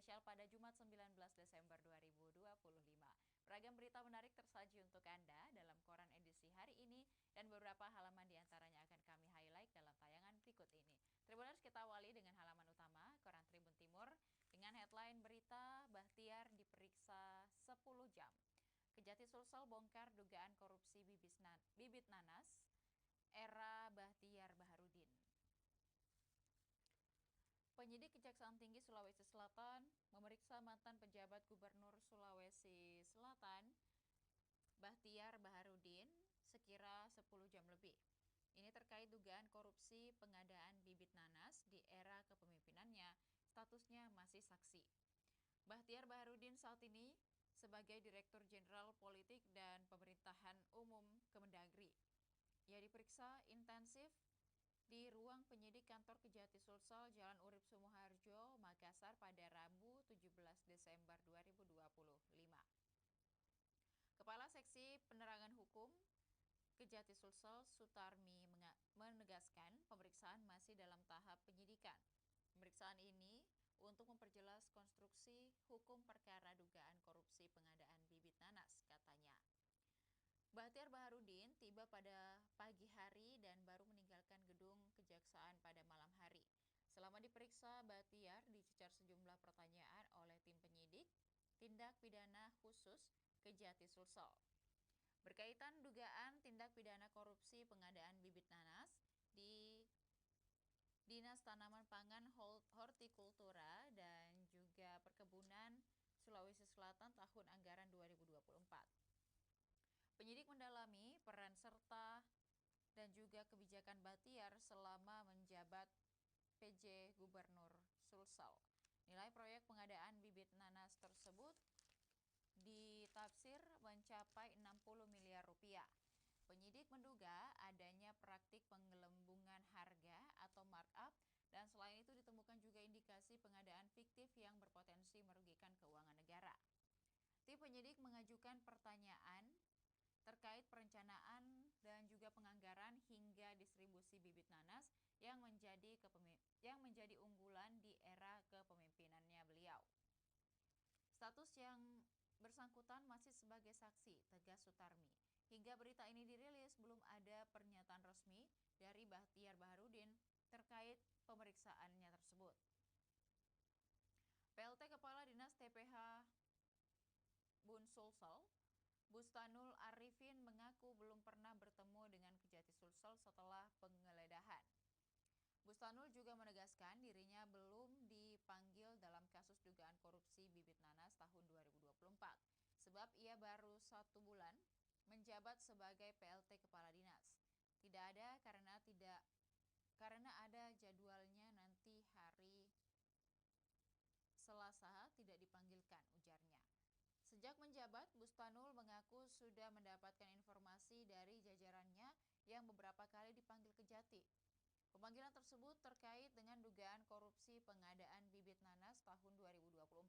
spesial pada Jumat 19 Desember 2025. Beragam berita menarik tersaji untuk Anda dalam koran edisi hari ini dan beberapa halaman diantaranya akan kami highlight dalam tayangan berikut ini. Tribuners, kita awali dengan halaman utama koran Tribun Timur dengan headline berita Bahtiar diperiksa 10 jam. Kejati Sulsel bongkar dugaan korupsi bibit nanas era Bahtiar Baharudin. Penyidik Kejaksaan Tinggi Sulawesi Selatan memeriksa mantan pejabat Gubernur Sulawesi Selatan, Bahtiar Baharudin, sekira 10 jam lebih. Ini terkait dugaan korupsi pengadaan bibit nanas di era kepemimpinannya, statusnya masih saksi. Bahtiar Baharudin saat ini sebagai Direktur Jenderal Politik dan Pemerintahan Umum Kemendagri. Ia diperiksa intensif di ruang penyidik kantor Kejati Sulsel Jalan Urip Sumoharjo, Makassar pada Rabu 17 Desember 2025. Kepala Seksi Penerangan Hukum Kejati Sulsel Sutarmi menegaskan pemeriksaan masih dalam tahap penyidikan. Pemeriksaan ini untuk memperjelas konstruksi hukum perkara dugaan korupsi pengadaan bibit nanas, katanya. Bahtiar Baharudin tiba pada pagi hari dan baru meninggalkan gedung kejaksaan pada malam hari. Selama diperiksa, Bahtiar dicecar sejumlah pertanyaan oleh tim penyidik tindak pidana khusus Kejati Sulsel. Berkaitan dugaan tindak pidana korupsi pengadaan bibit nanas di Dinas Tanaman Pangan, Hortikultura dan juga Perkebunan Sulawesi Selatan tahun anggaran 2024. Penyidik mendalami peran serta dan juga kebijakan Bahtiar selama menjabat PJ Gubernur Sulsel. Nilai proyek pengadaan bibit nanas tersebut ditafsir mencapai 60 miliar rupiah. Penyidik menduga adanya praktik penggelembungan harga atau markup dan selain itu ditemukan juga indikasi pengadaan fiktif yang berpotensi merugikan keuangan negara. Tim penyidik mengajukan pertanyaan terkait perencanaan dan juga penganggaran hingga distribusi bibit nanas yang menjadi unggulan di era kepemimpinannya beliau. Status yang bersangkutan masih sebagai saksi, tegas Sutarmi. Hingga berita ini dirilis, belum ada pernyataan resmi dari Bahtiar Baharudin terkait pemeriksaannya tersebut. PLT Kepala Dinas TPH Bun Sulsel, Bustanul Arifin mengaku belum pernah bertemu dengan Kejati Sulsel setelah penggeledahan. Bustanul juga menegaskan dirinya belum dipanggil dalam kasus dugaan korupsi bibit nanas tahun 2024, sebab ia baru 1 bulan menjabat sebagai PLT Kepala Dinas. Tidak ada karena ada jadwalnya nanti hari Selasa tidak dipanggilkan, ujarnya. Sejak menjabat, Bustanul mengaku sudah mendapatkan informasi dari jajarannya yang beberapa kali dipanggil Kejati. Pemanggilan tersebut terkait dengan dugaan korupsi pengadaan bibit nanas tahun 2024.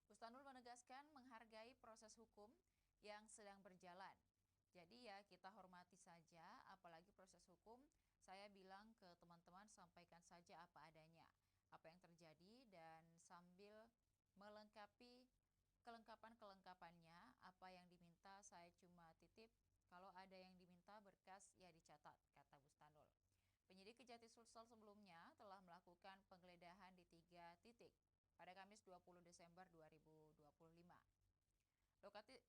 Bustanul menegaskan menghargai proses hukum yang sedang berjalan. Jadi ya kita hormati saja, apalagi proses hukum, saya bilang ke teman-teman sampaikan saja apa adanya, apa yang terjadi dan sambil melengkapi kelengkapannya, apa yang diminta saya cuma titip, kalau ada yang diminta berkas ya dicatat, kata Bustanul. Penyidik Kejati Sulsel sebelumnya telah melakukan penggeledahan di 3 titik pada Kamis 20 Desember 2025.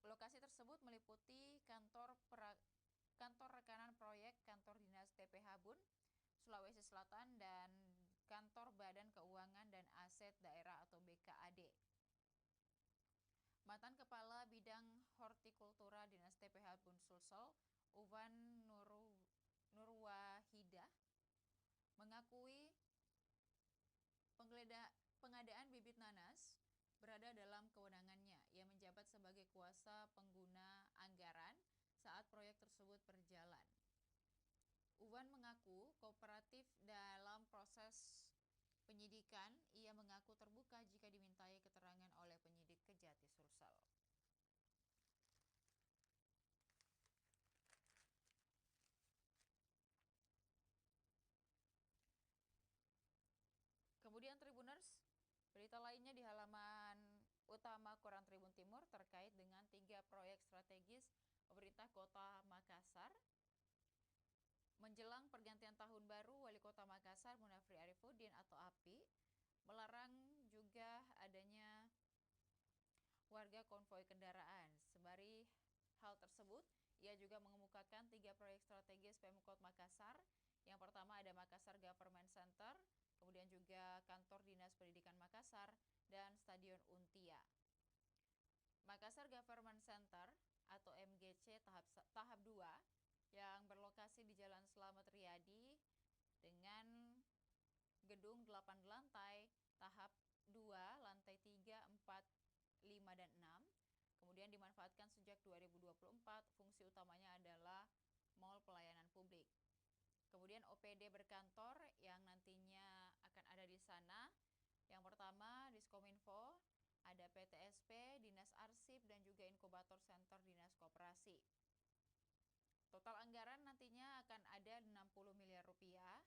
Lokasi tersebut meliputi kantor rekanan proyek kantor dinas TPH Bun Sulawesi Selatan dan kantor Badan Keuangan dan Aset Daerah atau BKAD. Mantan Kepala Bidang Hortikultura Dinas TPH Bun Sulsel, Uvan Nurwahidah, mengakui pengadaan bibit nanas berada dalam kewenangannya. Ia menjabat sebagai kuasa pengguna anggaran saat proyek tersebut berjalan. Uvan mengaku kooperatif dalam proses penyidikan. Ia mengaku terbuka jika dimintai keterangan oleh penyidik Kejati Sulsel. Kemudian Tribuners, Berita lainnya di halaman utama Koran Tribun Timur terkait dengan 3 proyek strategis pemerintah Kota Makassar. Menjelang pergantian tahun baru, Wali Kota Makassar Munafri Arifuddin atau API melarang juga adanya warga konvoi kendaraan. Sembari hal tersebut, ia juga mengemukakan 3 proyek strategis Pemkot Makassar. Yang pertama ada Makassar Government Center, kemudian juga Kantor Dinas Pendidikan Makassar, dan Stadion Untia. Makassar Government Center atau MGC tahap 2 yang berlokasi di Jalan Slamet Riyadi dengan gedung 8 lantai, tahap 2, lantai 3, 4, 5, dan 6. Kemudian dimanfaatkan sejak 2024, fungsi utamanya adalah mall pelayanan publik. Kemudian OPD berkantor yang nantinya akan ada di sana. Yang pertama, Diskominfo, ada PTSP, Dinas Arsip, dan juga Inkubator Center Dinas Koperasi. Total anggaran nantinya akan ada 60 miliar rupiah,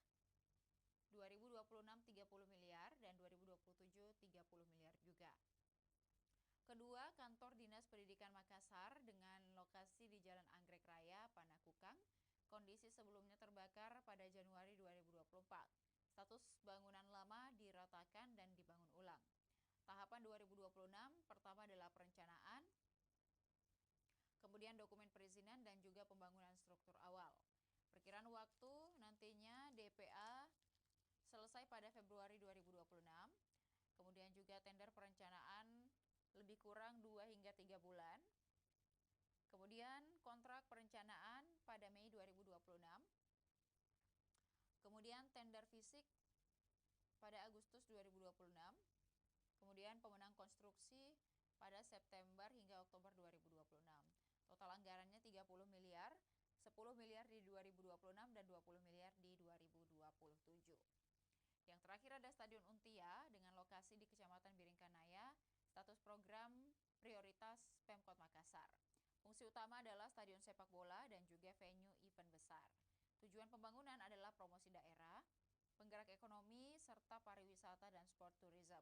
2026 30 miliar, dan 2027 30 miliar juga. Kedua, Kantor Dinas Pendidikan Makassar dengan lokasi di Jalan Anggrek Raya, Panakukang. Kondisi sebelumnya terbakar pada Januari 2024. Status bangunan lama diratakan dan dibangun ulang. Tahapan 2026, pertama adalah perencanaan, kemudian dokumen perizinan dan juga pembangunan struktur awal. Perkiraan waktu nantinya DPA selesai pada Februari 2026. Kemudian juga tender perencanaan lebih kurang 2 hingga 3 bulan. Kemudian kontrak perencanaan pada Mei 2026. Kemudian tender fisik pada Agustus 2026. Kemudian pemenang konstruksi pada September hingga Oktober 2026. Total anggarannya 30 miliar, 10 miliar di 2026 dan 20 miliar di 2027. Yang terakhir ada Stadion Untia dengan lokasi di Kecamatan Biringkanaya, status program prioritas Pemkot Makassar. Fungsi utama adalah stadion sepak bola dan juga venue event besar. Tujuan pembangunan adalah promosi daerah, penggerak ekonomi, serta pariwisata dan sport tourism.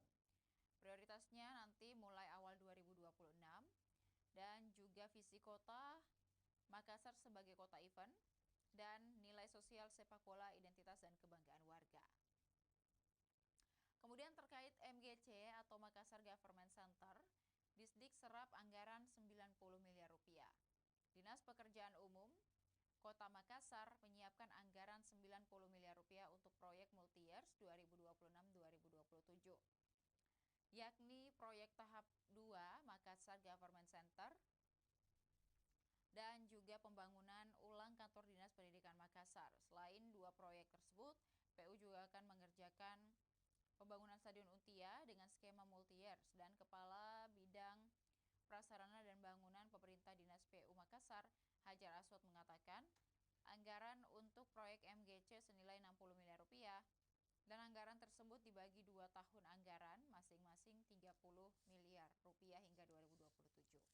Prioritasnya nanti mulai awal 2026 dan juga visi kota Makassar sebagai kota event dan nilai sosial sepak bola, identitas dan kebanggaan warga. Kemudian terkait MGC atau Makassar Government Center, Disdik serap anggaran 90 miliar rupiah. Dinas Pekerjaan Umum Kota Makassar menyiapkan anggaran 90 miliar rupiah untuk proyek multi-years 2026-2027, yakni proyek tahap 2 Makassar Government Center dan juga pembangunan ulang kantor Dinas Pendidikan Makassar. Selain 2 proyek tersebut, PU juga akan mengerjakan pembangunan Stadion Untia dengan skema multi-years, dan Kepala Bidang Prasarana dan Bangunan Pemerintah Dinas PU Makassar, Hajar Aswad, mengatakan anggaran untuk proyek MGC senilai 60 miliar rupiah dan anggaran tersebut dibagi 2 tahun anggaran masing-masing 30 miliar rupiah hingga 2027.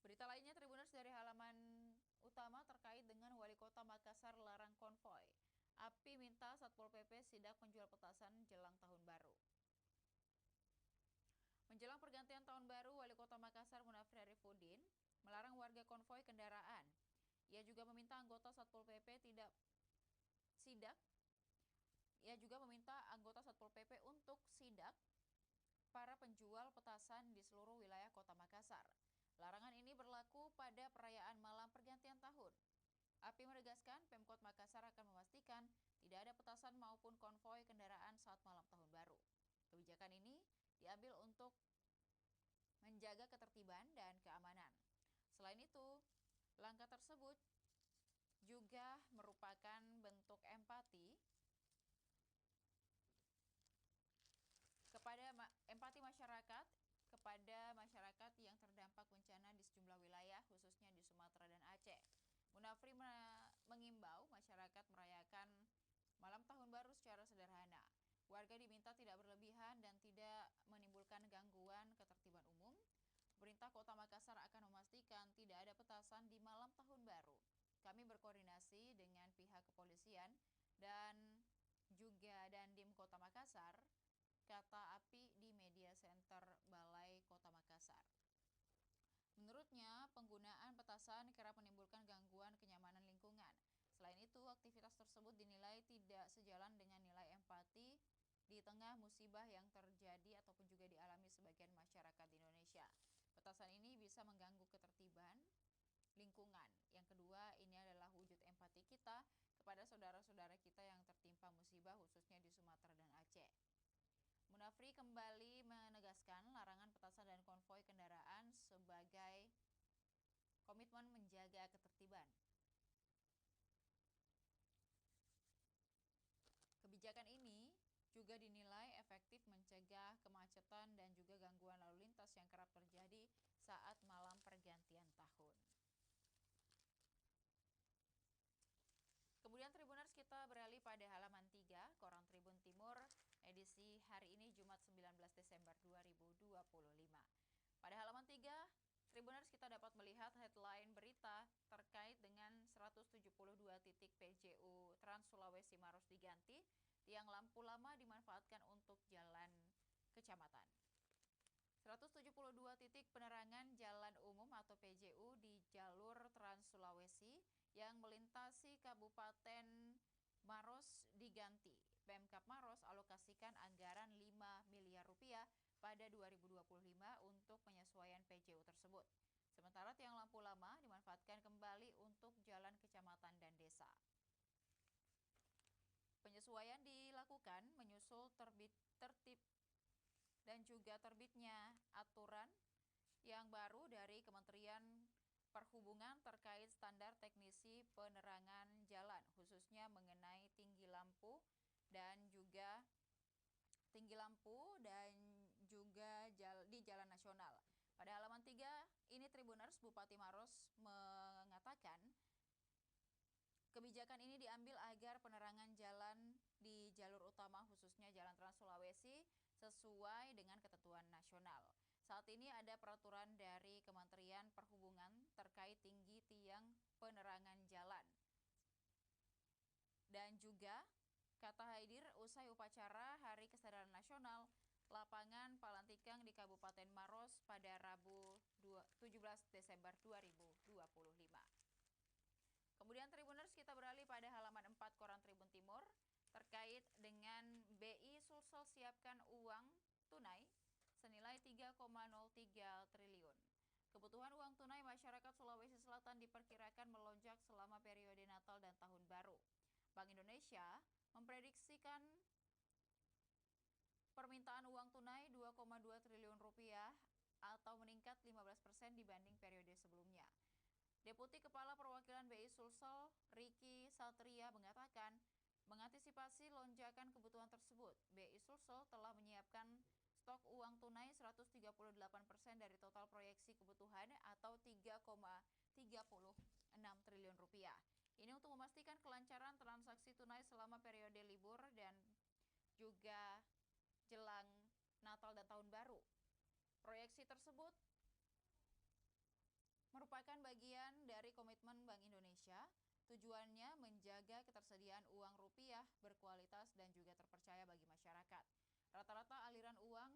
Berita lainnya Tribuners dari halaman utama terkait dengan Wali Kota Makassar larang konvoi. API minta Satpol PP sidak penjual petasan jelang tahun baru. Menjelang pergantian tahun baru, Wali Kota Makassar Munafri Arifuddin melarang warga konvoi kendaraan. Ia juga meminta anggota Satpol PP tidak sidak. Ia juga meminta anggota Satpol PP untuk sidak para penjual petasan di seluruh wilayah Kota Makassar. Larangan ini berlaku pada perayaan malam pergantian tahun. API menegaskan Pemkot Makassar akan memastikan tidak ada petasan maupun konvoi kendaraan saat malam tahun baru. Kebijakan ini diambil untuk menjaga ketertiban dan keamanan. Selain itu, langkah tersebut juga merupakan bentuk empati masyarakat kepada masyarakat yang terdampak bencana di sejumlah wilayah, khususnya di Sumatera dan Aceh. Munafri mengimbau masyarakat merayakan malam tahun baru secara sederhana. Warga diminta tidak berlebihan dan tidak menimbulkan gangguan ketertiban umum. Pemerintah Kota Makassar akan memastikan tidak ada petasan di malam tahun baru. Kami berkoordinasi dengan pihak kepolisian dan juga Dandim Kota Makassar. kata api di media center Balai Kota Makassar. Menurutnya, penggunaan petasan kerap menimbulkan gangguan kenyamanan lingkungan. Selain itu, aktivitas tersebut dinilai tidak sejalan dengan nilai empati di tengah musibah yang terjadi ataupun juga dialami sebagian masyarakat di Indonesia. Petasan ini bisa mengganggu ketertiban lingkungan. Yang kedua, ini adalah wujud empati kita kepada saudara-saudara kita yang tertimpa musibah khususnya di Sumatera dan Aceh. Munafri kembali menegaskan larangan petasan dan konvoi kendaraan sebagai komitmen menjaga ketertiban. Kebijakan ini juga dinilai efektif mencegah kemacetan dan juga gangguan lalu lintas yang kerap terjadi saat malam pergantian tahun. Kemudian Tribuners, kita beralih pada halaman 3, Koran Tribun Timur, edisi hari ini Jumat 19 Desember 2025. Pada halaman 3, Tribuners, kita dapat melihat headline berita terkait dengan 172 titik PJU Trans Sulawesi Maros diganti, tiang lampu lama dimanfaatkan untuk jalan kecamatan. 172 titik penerangan jalan umum atau PJU di jalur Trans Sulawesi yang melintasi Kabupaten Maros diganti. Pemkab Maros alokasikan anggaran 5 miliar rupiah pada 2025 untuk penyesuaian PJU tersebut. Sementara tiang lampu lama dimanfaatkan kembali untuk jalan kecamatan dan desa. Penyesuaian dilakukan menyusul tertib dan juga terbitnya aturan yang baru dari Kementerian Perhubungan terkait standar teknisi penerangan jalan, khususnya mengenai tinggi lampu dan juga di jalan nasional. Pada halaman 3 ini Tribuners, Bupati Maros mengatakan kebijakan ini diambil agar penerangan jalan di jalur utama khususnya jalan Trans Sulawesi sesuai dengan ketentuan nasional. Saat ini ada peraturan dari Kementerian Perhubungan terkait tinggi tiang penerangan jalan. Dan juga kata Haidir usai upacara Hari Kesadaran Nasional lapangan Palantikang di Kabupaten Maros pada Rabu 17 Desember 2025. Kemudian Tribuners, kita beralih pada halaman 4 Koran Tribun Timur terkait dengan BI Sulsel siapkan uang tunai senilai 3,03 triliun. Kebutuhan uang tunai masyarakat Sulawesi Selatan diperkirakan melonjak selama periode Natal dan Tahun Baru. Bank Indonesia memprediksikan permintaan uang tunai 2,2 triliun rupiah atau meningkat 15% dibanding periode sebelumnya. Deputi Kepala Perwakilan BI Sulsel, Riki Satria mengatakan, mengantisipasi lonjakan kebutuhan tersebut, BI Sulsel telah menyiapkan stok uang tunai 138% dari total proyeksi kebutuhan atau 3,36 triliun rupiah. Ini untuk memastikan kelancaran transaksi tunai selama periode libur dan juga jelang Natal dan Tahun Baru. Proyeksi tersebut merupakan bagian dari komitmen Bank Indonesia. Tujuannya menjaga ketersediaan uang rupiah berkualitas dan juga terpercaya bagi masyarakat. Rata-rata aliran uang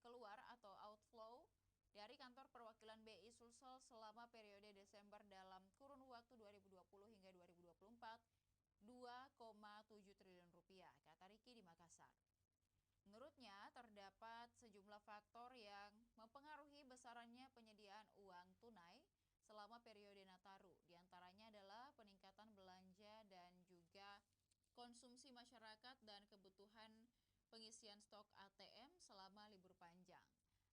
keluar atau outflow dari kantor perwakilan BI Sulsel selama periode Desember dalam kurun waktu 2020 hingga 2024 2,7 triliun rupiah, kata Riki di Makassar. Menurutnya, terdapat sejumlah faktor yang mempengaruhi besarannya penyediaan uang tunai selama periode Nataru. Di antaranya adalah peningkatan belanja dan juga konsumsi masyarakat dan kebutuhan pengisian stok ATM selama libur panjang.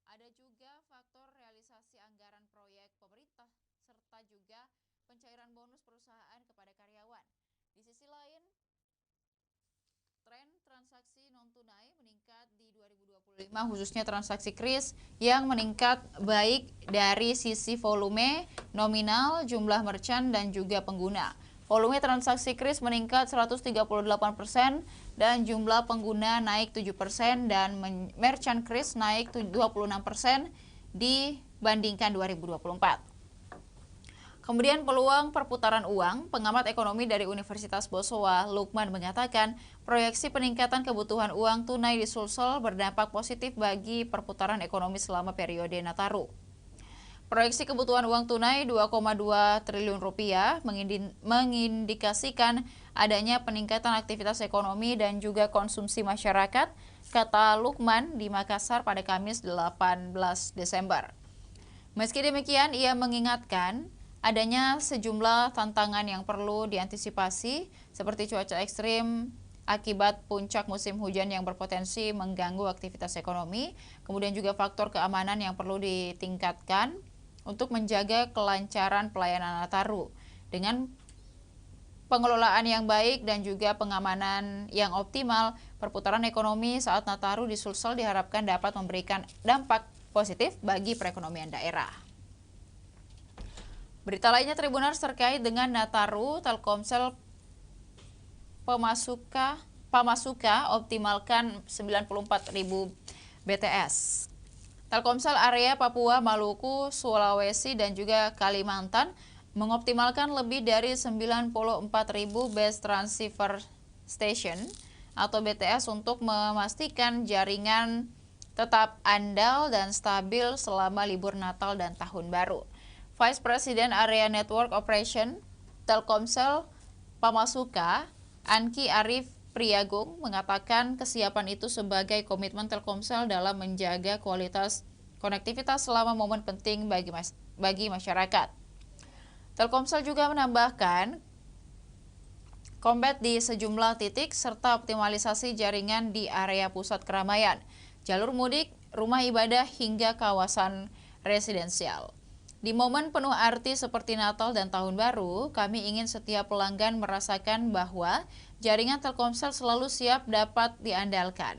Ada juga faktor realisasi anggaran proyek pemerintah serta juga pencairan bonus perusahaan kepada karyawan. Di sisi lain, tren transaksi non-tunai meningkat di 2025 khususnya transaksi KRIS yang meningkat baik dari sisi volume, nominal, jumlah merchant dan juga pengguna. Volume transaksi KRIS meningkat 138% dan jumlah pengguna naik 7% dan merchant KRIS naik 26% dibandingkan 2024. Kemudian peluang perputaran uang, pengamat ekonomi dari Universitas Bosowa, Lukman mengatakan proyeksi peningkatan kebutuhan uang tunai di Sulsel berdampak positif bagi perputaran ekonomi selama periode Nataru. Proyeksi kebutuhan uang tunai 2,2 triliun rupiah mengindikasikan adanya peningkatan aktivitas ekonomi dan juga konsumsi masyarakat, kata Lukman di Makassar pada Kamis 18 Desember. Meski demikian, ia mengingatkan adanya sejumlah tantangan yang perlu diantisipasi seperti cuaca ekstrim akibat puncak musim hujan yang berpotensi mengganggu aktivitas ekonomi, kemudian juga faktor keamanan yang perlu ditingkatkan untuk menjaga kelancaran pelayanan Nataru. Dengan pengelolaan yang baik dan juga pengamanan yang optimal, perputaran ekonomi saat Nataru di Sulsel diharapkan dapat memberikan dampak positif bagi perekonomian daerah. Berita lainnya, Tribuners, terkait dengan Nataru, Telkomsel Pamasuka optimalkan 94.000 BTS. Telkomsel area Papua, Maluku, Sulawesi, dan juga Kalimantan mengoptimalkan lebih dari 94.000 Base Transceiver Station atau BTS untuk memastikan jaringan tetap andal dan stabil selama libur Natal dan Tahun Baru. Vice President Area Network Operation Telkomsel Pamasuka, Anki Arif Priagung, mengatakan kesiapan itu sebagai komitmen Telkomsel dalam menjaga kualitas konektivitas selama momen penting bagi masyarakat. Telkomsel juga menambahkan combat di sejumlah titik serta optimalisasi jaringan di area pusat keramaian, jalur mudik, rumah ibadah hingga kawasan residensial. Di momen penuh arti seperti Natal dan Tahun Baru, kami ingin setiap pelanggan merasakan bahwa jaringan Telkomsel selalu siap dapat diandalkan,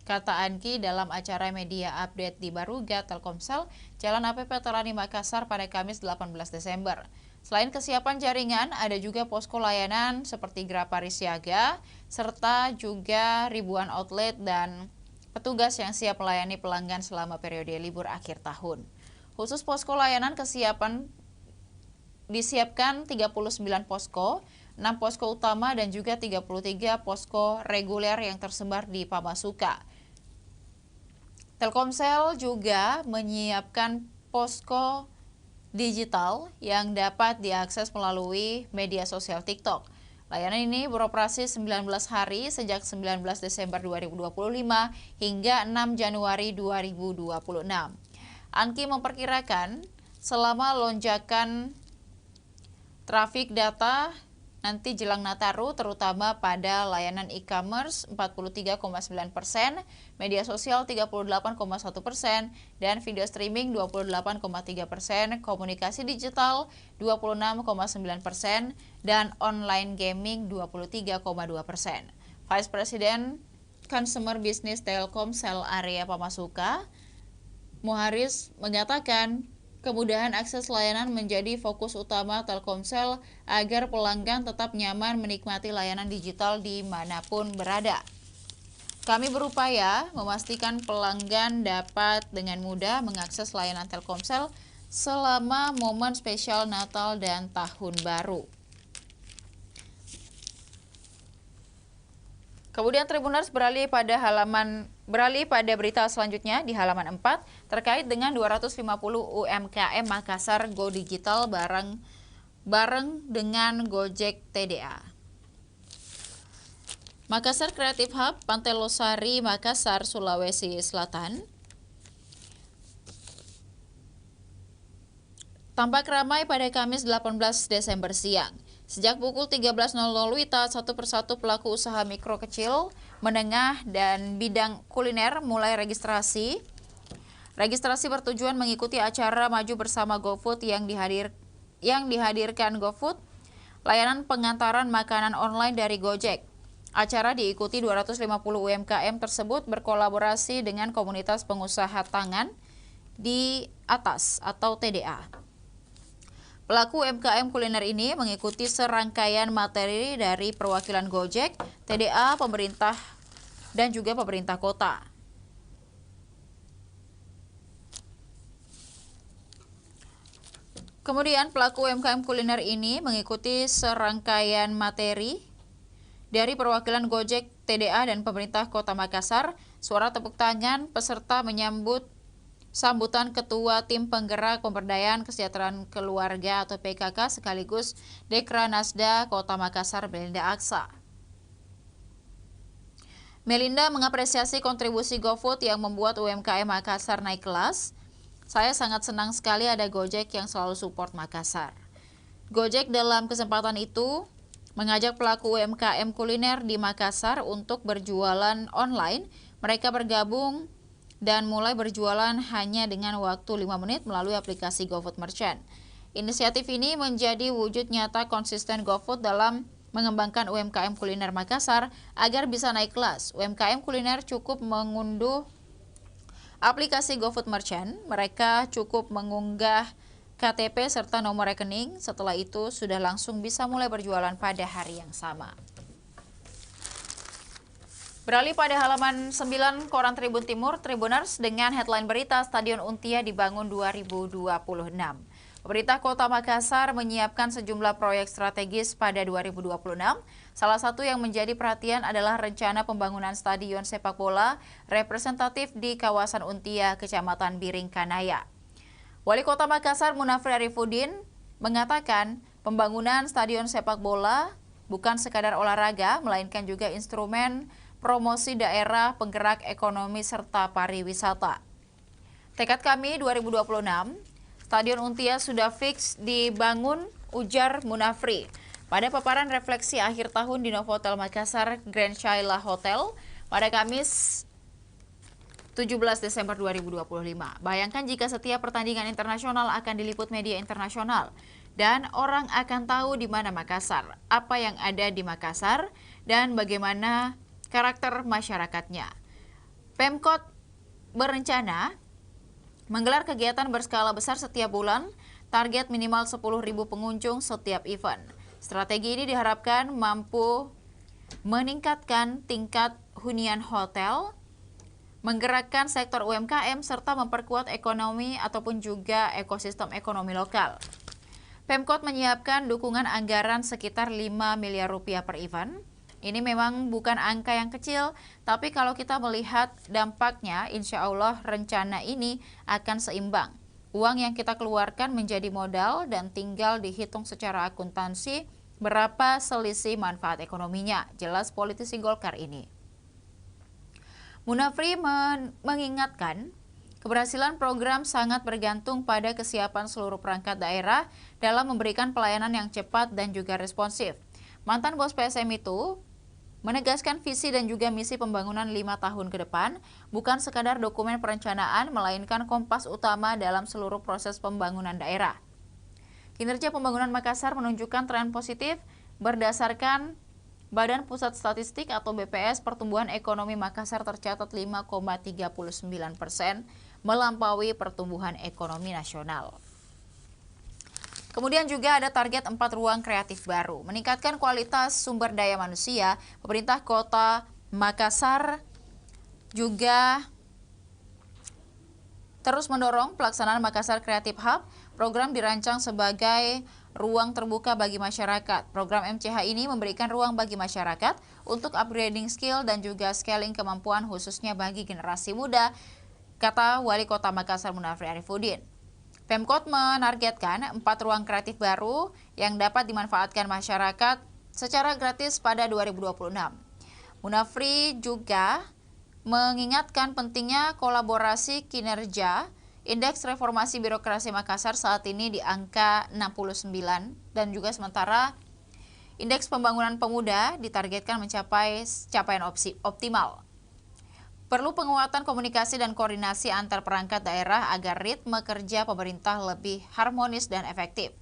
kata Anki dalam acara media update di Baruga Telkomsel, Jalan APP Terani Makassar pada Kamis 18 Desember. Selain kesiapan jaringan, ada juga posko layanan seperti Grapari Siaga, serta juga ribuan outlet dan petugas yang siap melayani pelanggan selama periode libur akhir tahun. Khusus posko layanan disiapkan 39 posko, 6 posko utama dan juga 33 posko reguler yang tersebar di Pamasuka. Telkomsel juga menyiapkan posko digital yang dapat diakses melalui media sosial TikTok. Layanan ini beroperasi 19 hari sejak 19 Desember 2025 hingga 6 Januari 2026. Anki memperkirakan selama lonjakan trafik data nanti jelang Nataru, terutama pada layanan e-commerce 43,9%, media sosial 38,1%, dan video streaming 28,3%, komunikasi digital 26,9%, dan online gaming 23,2%. Vice President Consumer Business Telkomsel area Pamasuka, Muharis, mengatakan kemudahan akses layanan menjadi fokus utama Telkomsel agar pelanggan tetap nyaman menikmati layanan digital dimanapun berada. Kami berupaya memastikan pelanggan dapat dengan mudah mengakses layanan Telkomsel selama momen spesial Natal dan Tahun Baru. Kemudian Tribuners beralih pada berita selanjutnya di halaman 4 terkait dengan 250 UMKM Makassar Go Digital bareng dengan Gojek TDA. Makassar Creative Hub, Pantai Losari, Makassar, Sulawesi Selatan tampak ramai pada Kamis 18 Desember siang. Sejak pukul 13.00 WITA, satu persatu pelaku usaha mikro kecil, menengah, dan bidang kuliner mulai registrasi. Registrasi bertujuan mengikuti acara Maju Bersama GoFood yang dihadirkan GoFood, layanan pengantaran makanan online dari Gojek. Acara diikuti 250 UMKM tersebut berkolaborasi dengan komunitas pengusaha tangan di atas atau TDA. Pelaku UMKM kuliner ini mengikuti serangkaian materi dari perwakilan Gojek, TDA, pemerintah, dan juga pemerintah kota. Kemudian pelaku UMKM kuliner ini mengikuti serangkaian materi dari perwakilan Gojek, TDA, dan pemerintah Kota Makassar. Suara tepuk tangan peserta menyambut sambutan Ketua Tim Penggerak Pemberdayaan Kesejahteraan Keluarga atau PKK sekaligus Dekranasda Kota Makassar, Melinda Aksa. Melinda mengapresiasi kontribusi GoFood yang membuat UMKM Makassar naik kelas. Saya sangat senang sekali ada Gojek yang selalu support Makassar. Gojek dalam kesempatan itu mengajak pelaku UMKM kuliner di Makassar untuk berjualan online. Mereka bergabung dan mulai berjualan hanya dengan waktu 5 menit melalui aplikasi GoFood Merchant. Inisiatif ini menjadi wujud nyata konsisten GoFood dalam mengembangkan UMKM kuliner Makassar agar bisa naik kelas. UMKM kuliner cukup mengunduh aplikasi GoFood Merchant. Mereka cukup mengunggah KTP serta nomor rekening. Setelah itu sudah langsung bisa mulai berjualan pada hari yang sama. Beralih pada halaman 9 Koran Tribun Timur, Tribuners dengan headline berita Stadion Untia dibangun 2026. Pemerintah Kota Makassar menyiapkan sejumlah proyek strategis pada 2026. Salah satu yang menjadi perhatian adalah rencana pembangunan stadion sepak bola representatif di kawasan Untia, Kecamatan Biring Kanaya. Wali Kota Makassar Munafri Arifudin mengatakan pembangunan stadion sepak bola bukan sekadar olahraga, melainkan juga instrumen promosi daerah, penggerak ekonomi, serta pariwisata. Tekad kami 2026, Stadion Untia sudah fix dibangun, ujar Munafri. Pada paparan refleksi akhir tahun di Novotel Makassar Grand Shaila Hotel pada Kamis 17 Desember 2025. Bayangkan jika setiap pertandingan internasional akan diliput media internasional dan orang akan tahu di mana Makassar, apa yang ada di Makassar, dan bagaimana karakter masyarakatnya. Pemkot berencana menggelar kegiatan berskala besar setiap bulan, target minimal 10.000 pengunjung setiap event. Strategi ini diharapkan mampu meningkatkan tingkat hunian hotel, menggerakkan sektor UMKM, serta memperkuat ekonomi ataupun juga ekosistem ekonomi lokal. Pemkot menyiapkan dukungan anggaran sekitar 5 miliar rupiah per event. Ini memang bukan angka yang kecil, tapi kalau kita melihat dampaknya, insya Allah rencana ini akan seimbang. Uang yang kita keluarkan menjadi modal dan tinggal dihitung secara akuntansi berapa selisih manfaat ekonominya, jelas politisi Golkar ini. Munafri mengingatkan, keberhasilan program sangat bergantung pada kesiapan seluruh perangkat daerah dalam memberikan pelayanan yang cepat dan juga responsif. Mantan bos PSM itu menegaskan visi dan juga misi pembangunan 5 tahun ke depan bukan sekadar dokumen perencanaan, melainkan kompas utama dalam seluruh proses pembangunan daerah. Kinerja pembangunan Makassar menunjukkan tren positif berdasarkan Badan Pusat Statistik atau BPS. Pertumbuhan ekonomi Makassar tercatat 5,39%, melampaui pertumbuhan ekonomi nasional. Kemudian juga ada target 4 ruang kreatif baru. Meningkatkan kualitas sumber daya manusia, pemerintah Kota Makassar juga terus mendorong pelaksanaan Makassar Creative Hub. Program dirancang sebagai ruang terbuka bagi masyarakat. Program MCH ini memberikan ruang bagi masyarakat untuk upgrading skill dan juga scaling kemampuan khususnya bagi generasi muda, kata Wali Kota Makassar Munafri Arifudin. Pemkot menargetkan 4 ruang kreatif baru yang dapat dimanfaatkan masyarakat secara gratis pada 2026. Munafri juga mengingatkan pentingnya kolaborasi kinerja. Indeks reformasi birokrasi Makassar saat ini di angka 69 dan juga sementara indeks pembangunan pemuda ditargetkan mencapai capaian optimal. Perlu penguatan komunikasi dan koordinasi antar perangkat daerah agar ritme kerja pemerintah lebih harmonis dan efektif.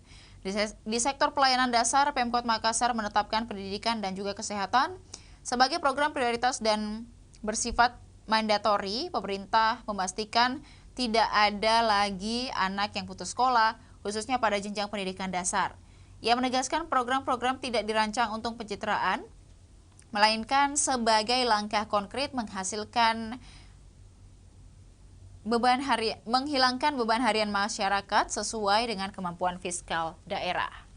Di sektor pelayanan dasar, Pemkot Makassar menetapkan pendidikan dan juga kesehatan sebagai program prioritas dan bersifat mandatori. Pemerintah memastikan tidak ada lagi anak yang putus sekolah, khususnya pada jenjang pendidikan dasar. Ia menegaskan program-program tidak dirancang untuk pencitraan, melainkan sebagai langkah konkret menghasilkan menghilangkan beban harian masyarakat sesuai dengan kemampuan fiskal daerah.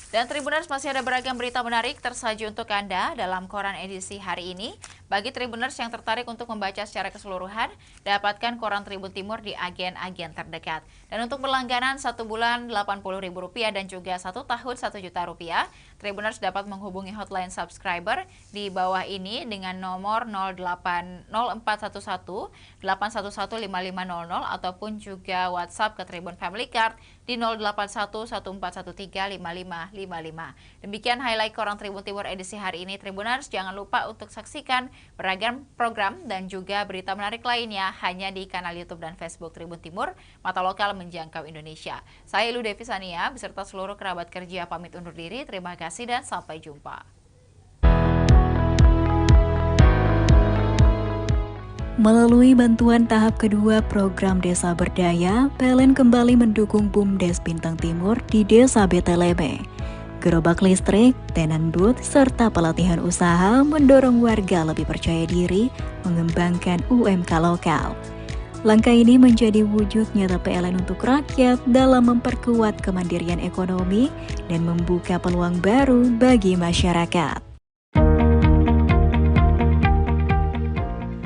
Dan Tribuners, masih ada beragam berita menarik tersaji untuk Anda dalam koran edisi hari ini. Bagi Tribuners yang tertarik untuk membaca secara keseluruhan, dapatkan koran Tribun Timur di agen-agen terdekat. Dan untuk berlangganan 1 bulan Rp80.000 dan juga 1 tahun Rp1.000.000, Tribuners dapat menghubungi hotline subscriber di bawah ini dengan nomor 0411 811 5500 ataupun juga WhatsApp ke Tribun Family Card di 081 1413 5555. Demikian highlight koran Tribun Timur edisi hari ini, Tribuners. Jangan lupa untuk saksikan beragam program dan juga berita menarik lainnya hanya di kanal YouTube dan Facebook Tribun Timur, mata lokal menjangkau Indonesia. Saya Ilu Devi Sania beserta seluruh kerabat kerja pamit undur diri. Terima kasih dan sampai jumpa. Melalui bantuan tahap kedua program Desa Berdaya, PLN kembali mendukung BUMDes Bintang Timur di Desa Beteleme. Gerobak listrik, tenan booth, serta pelatihan usaha mendorong warga lebih percaya diri mengembangkan UMK lokal. Langkah ini menjadi wujud nyata PLN untuk rakyat dalam memperkuat kemandirian ekonomi dan membuka peluang baru bagi masyarakat.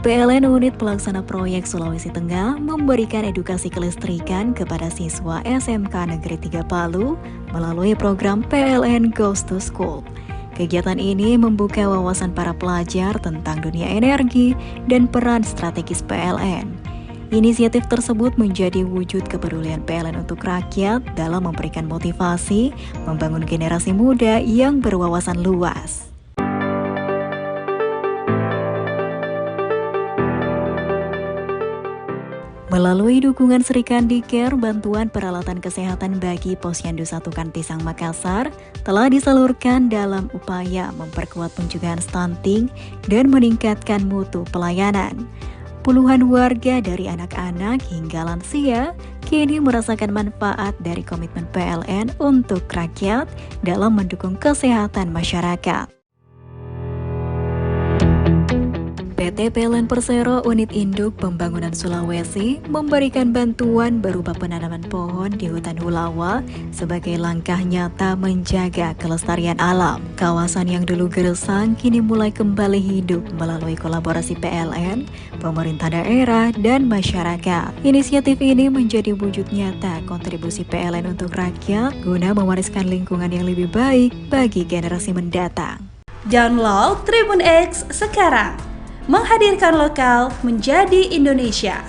PLN Unit Pelaksana Proyek Sulawesi Tengah memberikan edukasi kelistrikan kepada siswa SMK Negeri 3 Palu melalui program PLN Goes to School. Kegiatan ini membuka wawasan para pelajar tentang dunia energi dan peran strategis PLN. Inisiatif tersebut menjadi wujud kepedulian PLN untuk rakyat dalam memberikan motivasi, membangun generasi muda yang berwawasan luas. Melalui dukungan Srikandicare, bantuan peralatan kesehatan bagi Posyandu 1 Kantisang Makassar telah disalurkan dalam upaya memperkuat pencegahan stunting dan meningkatkan mutu pelayanan. Puluhan warga dari anak-anak hingga lansia kini merasakan manfaat dari komitmen PLN untuk rakyat dalam mendukung kesehatan masyarakat. PT PLN Persero Unit Induk Pembangunan Sulawesi memberikan bantuan berupa penanaman pohon di hutan Hulawa sebagai langkah nyata menjaga kelestarian alam. Kawasan yang dulu gersang kini mulai kembali hidup melalui kolaborasi PLN, pemerintah daerah, dan masyarakat. Inisiatif ini menjadi wujud nyata kontribusi PLN untuk rakyat guna mewariskan lingkungan yang lebih baik bagi generasi mendatang. Download Tribun X sekarang. Menghadirkan lokal menjadi Indonesia.